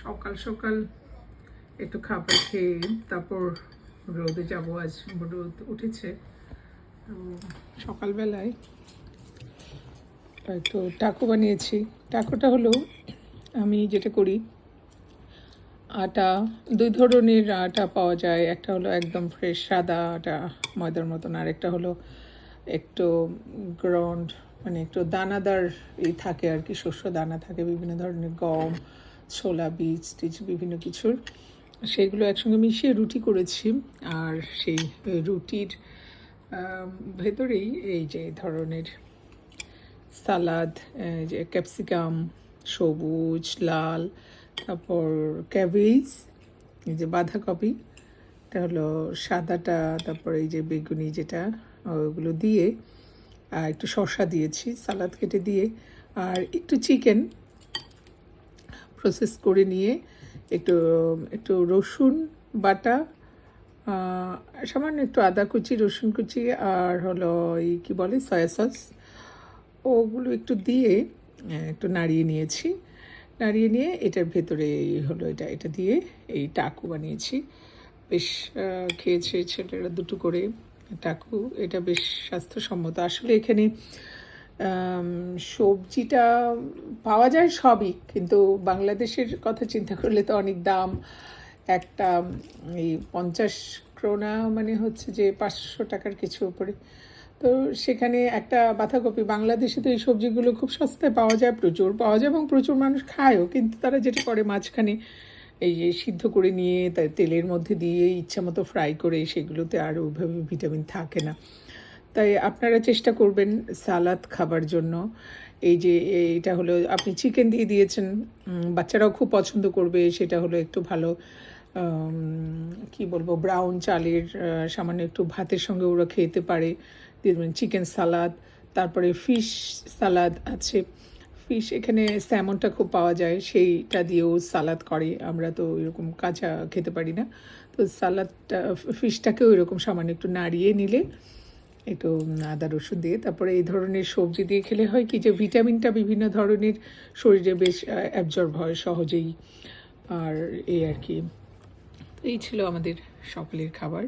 সকাল সকাল একটু খাবার খেয়ে তারপর রোদে যাব। আজ রোদ উঠেছে, তো সকালবেলায় একটু টাকো বানিয়েছি। টাকোটা হলো, আমি যেটা করি, আটা দুই ধরনের আটা পাওয়া যায়। একটা হলো একদম ফ্রেশ সাদা আটা, ময়দার মতন, আর একটা হলো একটু গ্রাউন্ড, মানে একটু দানাদার থাকে আর কি, শস্য দানা থাকে বিভিন্ন ধরনের, গম, ছোলা, বীজ টিজ বিভিন্ন কিছুর, সেগুলো একসঙ্গে মিশিয়ে রুটি করেছি। আর সেই রুটির ভেতরেই এই যে ধরনের সালাদ, যে ক্যাপসিকাম, সবুজ, লাল, তারপর ক্যাবেজ, এই যে বাঁধাকপি, এটা হলো সাদাটা, তারপর এই যে বেগুনি যেটা, ওগুলো দিয়ে, আর একটু শসা দিয়েছি সালাদ কেটে দিয়ে, আর একটু চিকেন প্রসেস করে নিয়ে, একটু একটু রসুন বাটা, সামান্য একটু আদা কুচি, রসুন কুচি, আর হলো এই কী বলে সয়া সস, ওগুলো একটু দিয়ে একটু নাড়িয়ে নিয়েছি। নাড়িয়ে নিয়ে এটার ভেতরে হলো এটা দিয়ে এই টাকু বানিয়েছি। বেশ খেয়েছে ছেলেরা দুটো করে টাকু। এটা বেশ স্বাস্থ্যসম্মত। আসলে এখানে সবজিটা পাওয়া যায় সবই, কিন্তু বাংলাদেশের কথা চিন্তা করলে তো অনেক দাম। একটা এই 50 ক্রোনা মানে হচ্ছে যে 500 টাকার কিছু উপরে। তো সেখানে একটা বাঁধাকপি, বাংলাদেশে তো এই সবজিগুলো খুব সস্তায় পাওয়া যায়, প্রচুর পাওয়া যায় এবং প্রচুর মানুষ খায়ও, কিন্তু তারা যেটা করে মাঝখানে এই যে সিদ্ধ করে নিয়ে তেলের মধ্যে দিয়ে ইচ্ছা মতো ফ্রাই করে, সেগুলোতে আর ওইভাবে ভিটামিন থাকে না। তাই আপনারা চেষ্টা করবেন সালাদ খাবার জন্য। এই যে এটা হলো, আপনি চিকেন দিয়ে দিয়েছেন, বাচ্চারাও খুব পছন্দ করবে। সেটা হলো একটু ভালো কি বলবো, ব্রাউন চালের সামান্য একটু ভাতের সঙ্গে ওরা খেতে পারে। দিয়ে দেবেন চিকেন সালাদ, তারপরে ফিশ সালাদ আছে। ফিশ এখানে স্যামনটা খুব পাওয়া যায়, সেইটা দিয়েও সালাদ করে। আমরা তো এরকম কাঁচা খেতে পারি না, তো সালাদটা ফিশটাকেও এরকম সামান্য একটু নাড়িয়ে নিলে, একটু আদা রসুন দিয়ে, তারপরে এই ধরনের সবজি দিয়ে খেলে হয় কি, যে ভিটামিনটা বিভিন্ন ধরনের শরীরে বেশ অ্যাবজর্ব হয় সহজেই। আর এই আর কি, এই ছিল আমাদের সকালের খাবার।